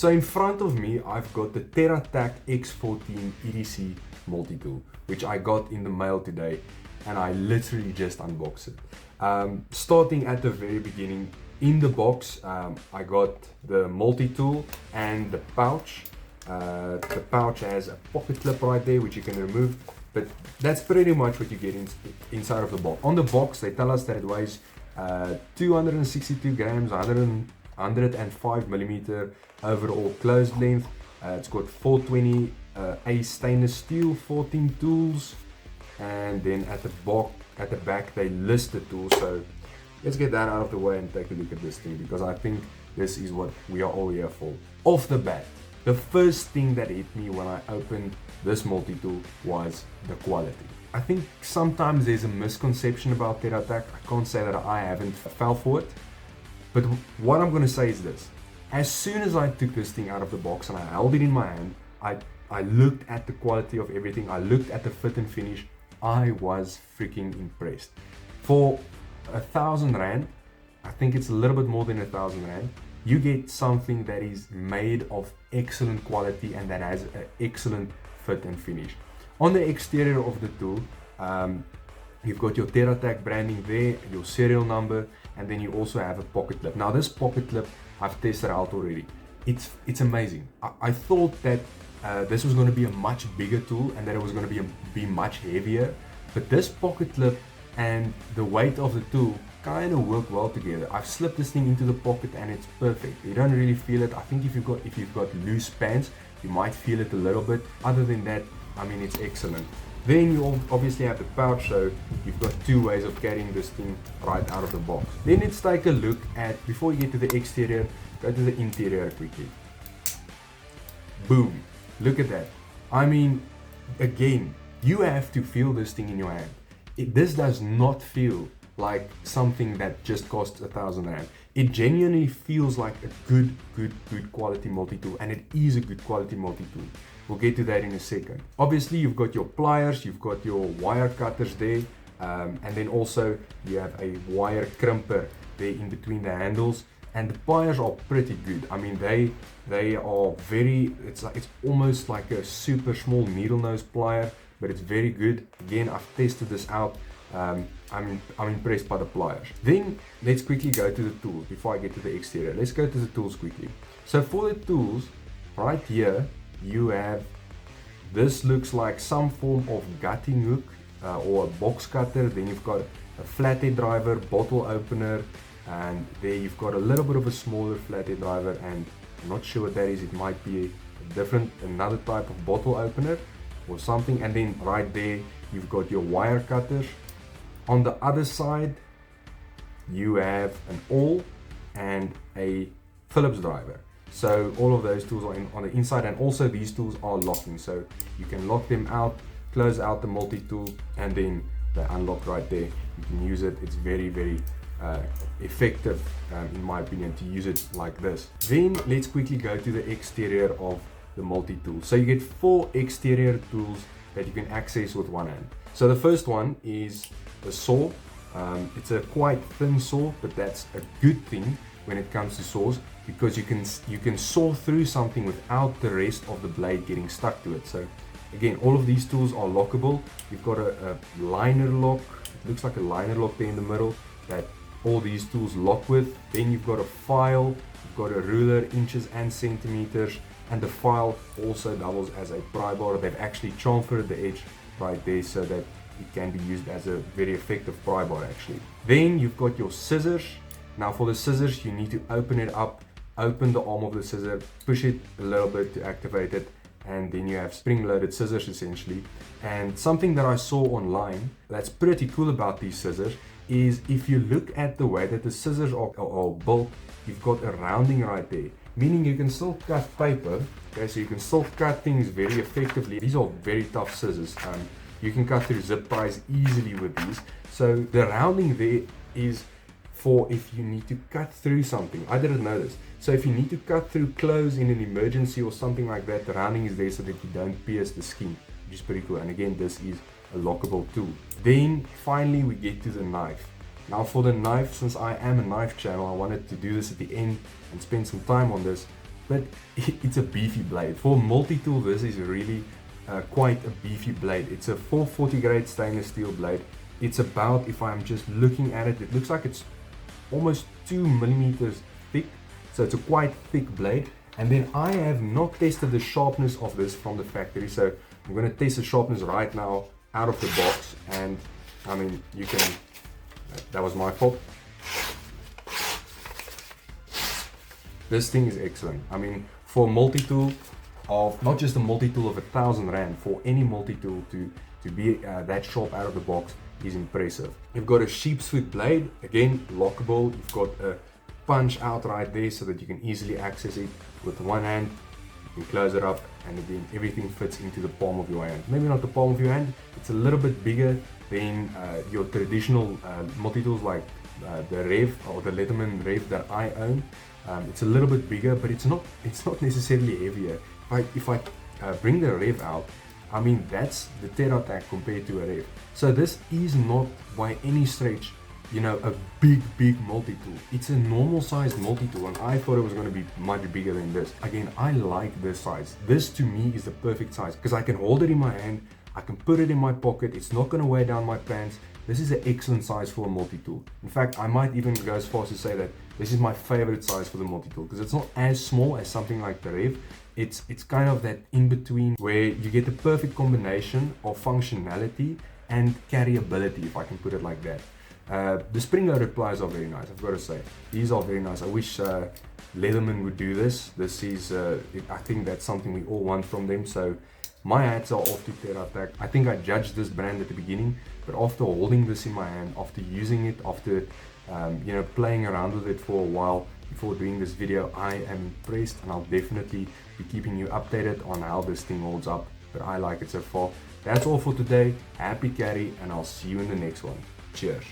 So in front of me, I've got the TERRATAC X14 EDC Multitool, which I got in the mail today, and I literally just unboxed it. Starting at the very beginning, in the box, I got the multi-tool and the pouch. The pouch has a pocket clip right there, which you can remove, but that's pretty much what you get inside of the box. On the box, they tell us that it weighs 262 grams, 105 millimeter overall closed length. It's got 420 A stainless steel, 14 tools, and then at the back they list the tools. So let's get that out of the way and take a look at this thing, because I think this is what we are all here for. Off the bat, the first thing that hit me when I opened this multi-tool was the quality. I think sometimes there's a misconception about TERRATAC. I can't say that I haven't fell for it, but what I'm going to say is this. As soon as I took this thing out of the box and I held it in my hand, I looked at the quality of everything, I looked at the fit and finish, I was freaking impressed. For 1,000 Rand, I think it's a little bit more than 1,000 Rand, you get something that is made of excellent quality and that has an excellent fit and finish. On the exterior of the tool, you've got your TERRATAC branding there, your serial number, and then you also have a pocket clip. Now this pocket clip, I've tested out already. It's amazing. I thought that this was going to be a much bigger tool and that it was going to be much heavier, but this pocket clip and the weight of the tool kind of work well together. I've slipped this thing into the pocket and it's perfect. You don't really feel it. I think if you've got loose pants, you might feel it a little bit. Other than that, I mean, it's excellent. Then you obviously have the pouch, so you've got two ways of carrying this thing right out of the box. Then let's take a look at, before you get to the exterior, go to the interior quickly. Boom, look at that. I mean, again, you have to feel this thing in your hand. This does not feel like something that just costs 1,000 Rand. It genuinely feels like a good quality multi-tool, and it is a good quality multi-tool. We'll get to that in a second. Obviously, you've got your pliers, you've got your wire cutters there, and then also you have a wire crimper there in between the handles. And the pliers are pretty good. I mean, they are very, it's almost like a super small needle nose plier, but it's very good. Again, I've tested this out. I'm impressed by the pliers. Then let's quickly go to the tools before I get to the exterior. Let's go to the tools quickly. So for the tools, right here, you have, this looks like some form of gutting hook or a box cutter. Then you've got a flathead driver, bottle opener, and there you've got a little bit of a smaller flathead driver, and I'm not sure what that is. It might be another type of bottle opener or something. And then right there you've got your wire cutters. On the other side you have an awl and a Phillips driver. So all of those tools are on the inside, and also these tools are locking, so you can lock them out, close out the multi-tool, and then they unlock right there. You can use it. It's very effective in my opinion to use it like this. Then let's quickly go to the exterior of the multi-tool. So you get 4 exterior tools that you can access with one hand. So the first one is the saw. It's a quite thin saw, but that's a good thing when it comes to saws, because you can saw through something without the rest of the blade getting stuck to it. So again, all of these tools are lockable. You've got a liner lock. It looks like a liner lock there in the middle that all these tools lock with. Then you've got a file, you've got a ruler, inches and centimeters, and the file also doubles as a pry bar. They've actually chamfered the edge right there so that it can be used as a very effective pry bar actually. Then you've got your scissors. Now for the scissors, you need to open it up, open the arm of the scissor, push it a little bit to activate it, and then you have spring-loaded scissors essentially. And something that I saw online that's pretty cool about these scissors is if you look at the way that the scissors are built, you've got a rounding right there, meaning you can still cut paper. Okay, so you can still cut things very effectively. These are very tough scissors. You can cut through zip ties easily with these. So the rounding there is for if you need to cut through something. I didn't know this. So if you need to cut through clothes in an emergency or something like that, the rounding is there so that you don't pierce the skin, which is pretty cool. And again, this is a lockable tool. Then finally we get to the knife. Now for the knife, since I am a knife channel, I wanted to do this at the end and spend some time on this. but it's a beefy blade. For multi-tool, this is really quite a beefy blade. It's a 440 grade stainless steel blade. It's about, if I'm just looking at it, it looks like it's almost 2 millimeters thick. So it's a quite thick blade. And then I have not tested the sharpness of this from the factory. So I'm going to test the sharpness right now out of the box. And I mean, you can, that was my fault. This thing is excellent. I mean, for a multi-tool of, not just a multi-tool of 1,000 Rand, for any multi-tool to be that sharp out of the box is impressive. You've got a sheep's foot blade, again, lockable. You've got a punch out right there so that you can easily access it with one hand. You can close it up, and again, everything fits into the palm of your hand. Maybe not the palm of your hand, it's a little bit bigger than your traditional multi-tools like the Rev or the Letterman Rev that I own. It's a little bit bigger, but it's not necessarily heavier. If I bring the Rev out, I mean, that's the TERRATAC compared to a Rev. So this is not by any stretch, you know, a big multi-tool. It's a normal sized multi-tool, and I thought it was going to be much bigger than this. Again, I like this size. This to me is the perfect size because I can hold it in my hand, I can put it in my pocket, it's not going to weigh down my pants. This is an excellent size for a multi-tool. In fact, I might even go as far as to say that this is my favorite size for the multi-tool because it's not as small as something like the Rev. It's kind of that in between where you get the perfect combination of functionality and carryability, if I can put it like that. The spring-loaded pliers are very nice, I've got to say. These are very nice. I wish Leatherman would do this. This is, I think that's something we all want from them. So my hats are off to TERRATAC. I think I judged this brand at the beginning, but after holding this in my hand, after using it, after you know, playing around with it for a while before doing this video, I am impressed, and I'll definitely be keeping you updated on how this thing holds up. But I like it so far. That's all for today. Happy carry, and I'll see you in the next one. Cheers.